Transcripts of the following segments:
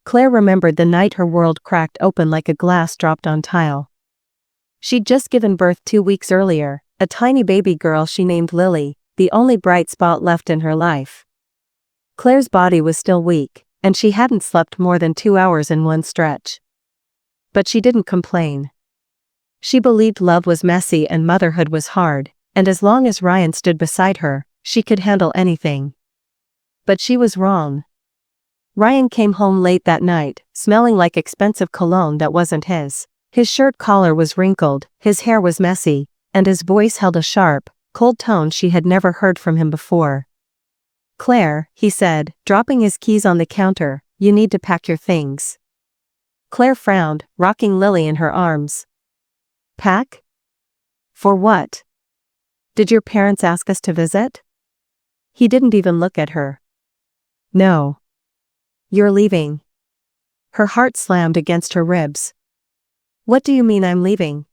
Claire remembered the night her world cracked open like a glass dropped on tile. She'd just given birth 2 weeks earlier, a tiny baby girl she named Lily, the only bright spot left in her life. Claire's body was still weak, and she hadn't slept more than 2 hours in one stretch. But she didn't complain. She believed love was messy and motherhood was hard, and as long as Ryan stood beside her, she could handle anything. But she was wrong. Ryan came home late that night, smelling like expensive cologne that wasn't his. His shirt collar was wrinkled, his hair was messy, and his voice held a sharp, cold tone she had never heard from him before. "Claire," he said, dropping his keys on the counter, "you need to pack your things." Claire frowned, rocking Lily in her arms. "Pack? For what? Did your parents ask us to visit?" He didn't even look at her. "No. You're leaving." Her heart slammed against her ribs. "What do you mean I'm leaving?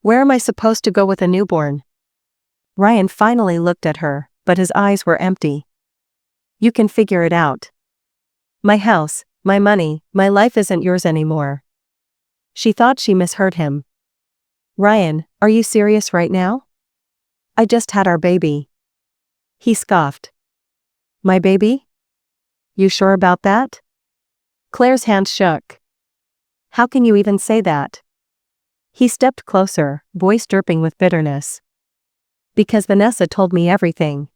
Where am I supposed to go with a newborn?" Ryan finally looked at her, but his eyes were empty. "You can figure it out. My house, my money, my life isn't yours anymore." She thought she misheard him. "Ryan, are you serious right now? I just had our baby." He scoffed. "My baby? You sure about that?" Claire's hand shook. "How can you even say that?" He stepped closer, voice dripping with bitterness. "Because Vanessa told me everything."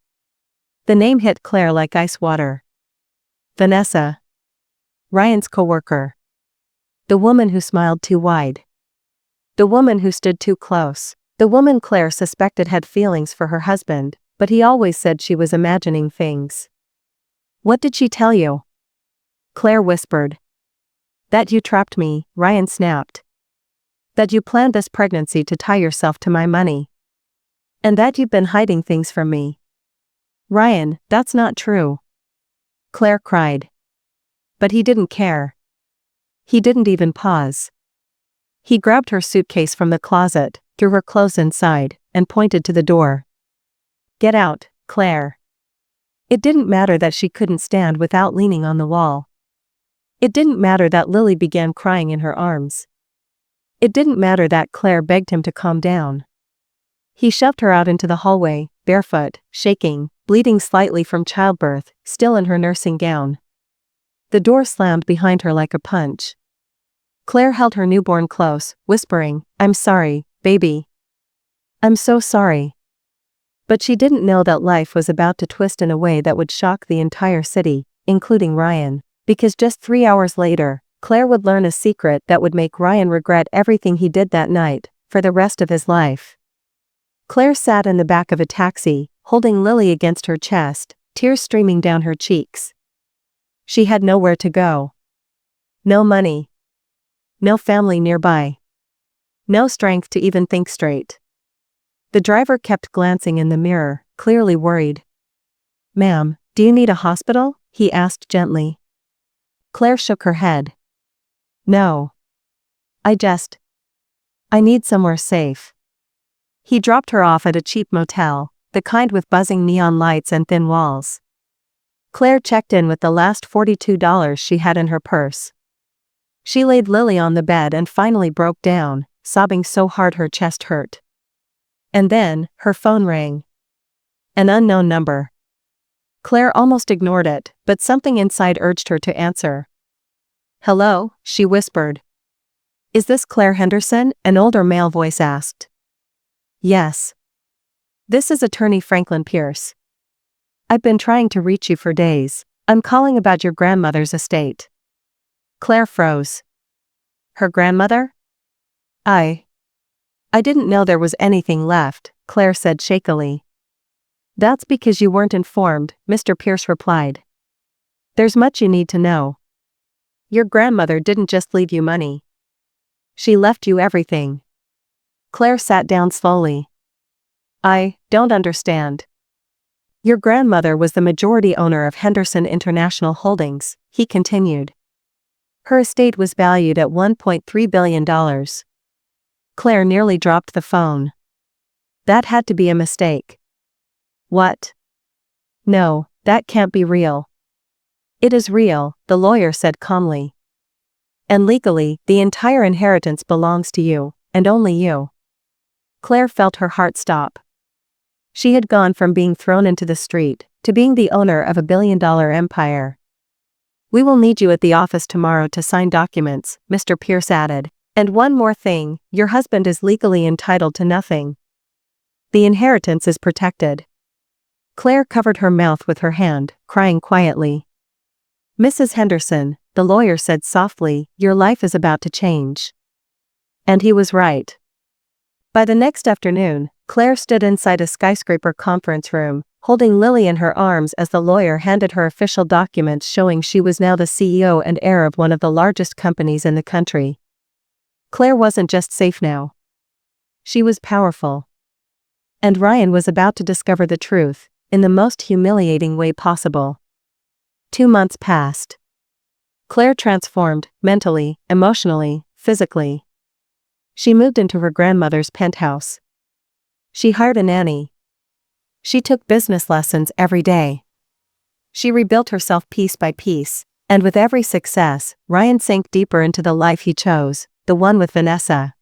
The name hit Claire like ice water. Vanessa. Ryan's coworker. The woman who smiled too wide. The woman who stood too close. The woman Claire suspected had feelings for her husband, but he always said she was imagining things. "What did she tell you?" Claire whispered. "That you trapped me," Ryan snapped. "That you planned this pregnancy to tie yourself to my money. And that you've been hiding things from me." "Ryan, that's not true," Claire cried. But he didn't care. He didn't even pause. He grabbed her suitcase from the closet, threw her clothes inside, and pointed to the door. "Get out, Claire." It didn't matter that she couldn't stand without leaning on the wall. It didn't matter that Lily began crying in her arms. It didn't matter that Claire begged him to calm down. He shoved her out into the hallway, barefoot, shaking, bleeding slightly from childbirth, still in her nursing gown. The door slammed behind her like a punch. Claire held her newborn close, whispering, "I'm sorry, baby. I'm so sorry." But she didn't know that life was about to twist in a way that would shock the entire city, including Ryan, because just 3 hours later, Claire would learn a secret that would make Ryan regret everything he did that night, for the rest of his life. Claire sat in the back of a taxi, holding Lily against her chest, tears streaming down her cheeks. She had nowhere to go. No money. No family nearby. No strength to even think straight. The driver kept glancing in the mirror, clearly worried. "Ma'am, do you need a hospital?" he asked gently. Claire shook her head. "No. I need somewhere safe." He dropped her off at a cheap motel, the kind with buzzing neon lights and thin walls. Claire checked in with the last $42 she had in her purse. She laid Lily on the bed and finally broke down, sobbing so hard her chest hurt. And then, her phone rang. An unknown number. Claire almost ignored it, but something inside urged her to answer. "Hello," she whispered. "Is this Claire Henderson?" an older male voice asked. "Yes. This is Attorney Franklin Pierce. I've been trying to reach you for days. I'm calling about your grandmother's estate." Claire froze. Her grandmother? I didn't know there was anything left, Claire said shakily. "That's because you weren't informed," Mr. Pierce replied. "There's much you need to know. Your grandmother didn't just leave you money. She left you everything." Claire sat down slowly. "I don't understand." "Your grandmother was the majority owner of Henderson International Holdings," he continued. "Her estate was valued at $1.3 billion. Claire nearly dropped the phone. "That had to be a mistake." "What? No, that can't be real." It is real, the lawyer said calmly. And legally, the entire inheritance belongs to you, and only you. Claire felt her heart stop. She had gone from being thrown into the street to being the owner of a billion-dollar empire. We will need you at the office tomorrow to sign documents, Mr. Pierce added. And one more thing, your husband is legally entitled to nothing. The inheritance is protected. Claire covered her mouth with her hand, crying quietly. Mrs. Henderson, the lawyer said softly, your life is about to change. And he was right. By the next afternoon, Claire stood inside a skyscraper conference room, holding Lily in her arms as the lawyer handed her official documents showing she was now the CEO and heir of one of the largest companies in the country. Claire wasn't just safe now. She was powerful. And Ryan was about to discover the truth, in the most humiliating way possible. 2 months passed. Claire transformed, mentally, emotionally, physically. She moved into her grandmother's penthouse. She hired a nanny. She took business lessons every day. She rebuilt herself piece by piece, and with every success, Ryan sank deeper into the life he chose, the one with Vanessa.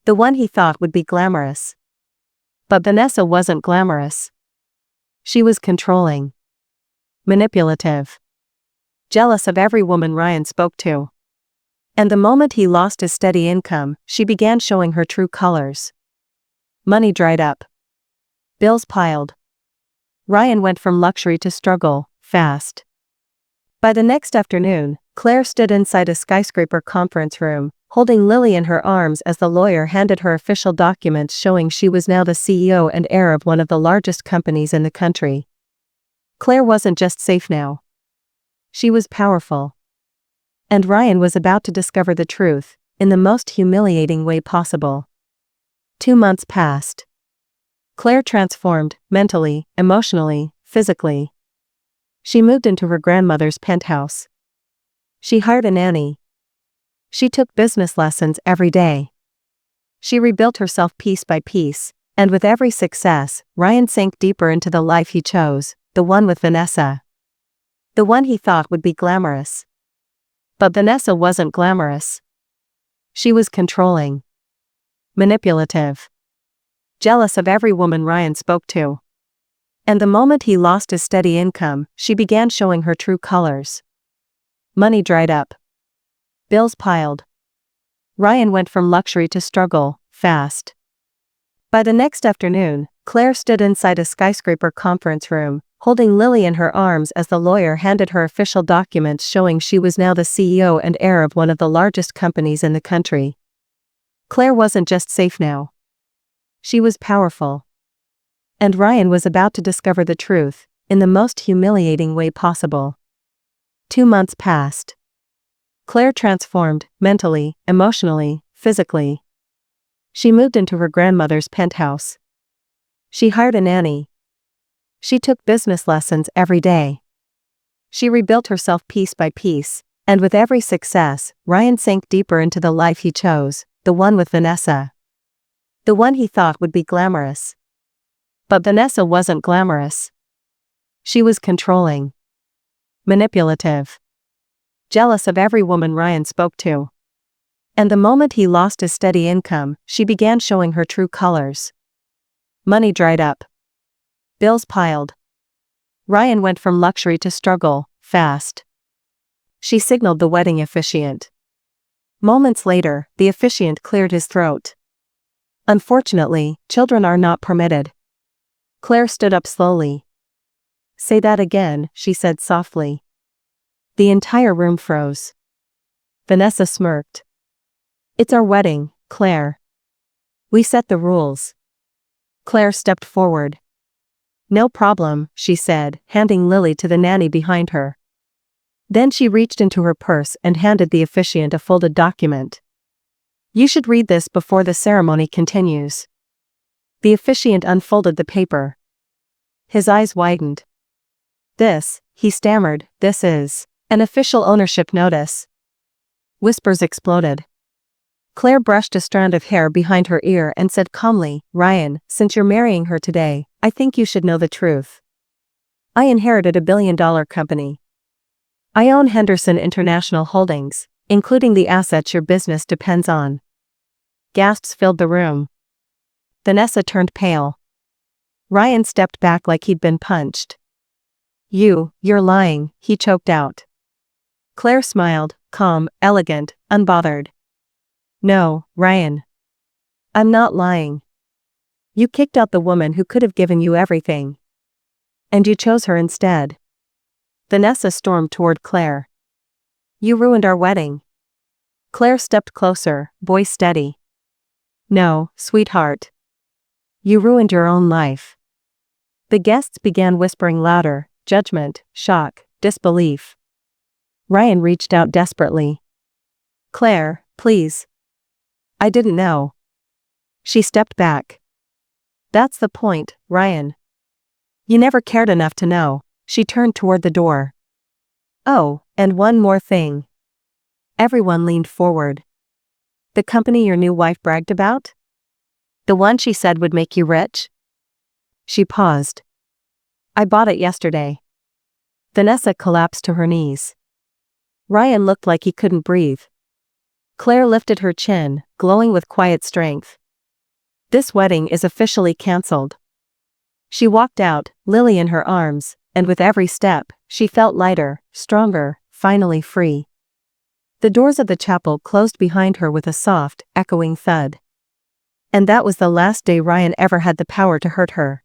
The one he thought would be glamorous. But Vanessa wasn't glamorous. She was controlling. Manipulative. Jealous of every woman Ryan spoke to. And the moment he lost his steady income, she began showing her true colors. Money dried up. Bills piled. Ryan went from luxury to struggle, fast. By the next afternoon, Claire stood inside a skyscraper conference room, holding Lily in her arms as the lawyer handed her official documents showing she was now the CEO and heir of one of the largest companies in the country. Claire wasn't just safe now. She was powerful. And Ryan was about to discover the truth, in the most humiliating way possible. 2 months passed. Claire transformed, mentally, emotionally, physically. She moved into her grandmother's penthouse. She hired a nanny. She took business lessons every day. She rebuilt herself piece by piece, and with every success, Ryan sank deeper into the life he chose, the one with Vanessa. The one he thought would be glamorous. But Vanessa wasn't glamorous. She was controlling. Manipulative. Jealous of every woman Ryan spoke to. And the moment he lost his steady income, she began showing her true colors. Money dried up. Bills piled. Ryan went from luxury to struggle, fast. By the next afternoon, Claire stood inside a skyscraper conference room, holding Lily in her arms as the lawyer handed her official documents showing she was now the CEO and heir of one of the largest companies in the country. Claire wasn't just safe now. She was powerful. And Ryan was about to discover the truth, in the most humiliating way possible. 2 months passed. Claire transformed, mentally, emotionally, physically. She moved into her grandmother's penthouse. She hired a nanny. She took business lessons every day. She rebuilt herself piece by piece, and with every success, Ryan sank deeper into the life he chose, the one with Vanessa. The one he thought would be glamorous. But Vanessa wasn't glamorous. She was controlling. Manipulative. Jealous of every woman Ryan spoke to. And the moment he lost his steady income, she began showing her true colors. Money dried up. Bills piled. Ryan went from luxury to struggle, fast. She signaled the wedding officiant. Moments later, the officiant cleared his throat. Unfortunately, children are not permitted. Claire stood up slowly. Say that again, she said softly. The entire room froze. Vanessa smirked. It's our wedding, Claire. We set the rules. Claire stepped forward. No problem, she said, handing Lily to the nanny behind her. Then she reached into her purse and handed the officiant a folded document. You should read this before the ceremony continues. The officiant unfolded the paper. His eyes widened. This, he stammered, this is an official ownership notice. Whispers exploded. Claire brushed a strand of hair behind her ear and said calmly, Ryan, since you're marrying her today, I think you should know the truth. I inherited a billion-dollar company. I own Henderson International Holdings, including the assets your business depends on. Gasps filled the room. Vanessa turned pale. Ryan stepped back like he'd been punched. You're lying, he choked out. Claire smiled, calm, elegant, unbothered. No, Ryan. I'm not lying. You kicked out the woman who could have given you everything. And you chose her instead. Vanessa stormed toward Claire. You ruined our wedding. Claire stepped closer, voice steady. No, sweetheart. You ruined your own life. The guests began whispering louder, judgment, shock, disbelief. Ryan reached out desperately. Claire, please. I didn't know. She stepped back. That's the point, Ryan. You never cared enough to know. She turned toward the door. Oh, and one more thing. Everyone leaned forward. The company your new wife bragged about? The one she said would make you rich? She paused. I bought it yesterday. Vanessa collapsed to her knees. Ryan looked like he couldn't breathe. Claire lifted her chin, glowing with quiet strength. This wedding is officially cancelled. She walked out, Lily in her arms, and with every step, she felt lighter, stronger, finally free. The doors of the chapel closed behind her with a soft, echoing thud. And that was the last day Ryan ever had the power to hurt her.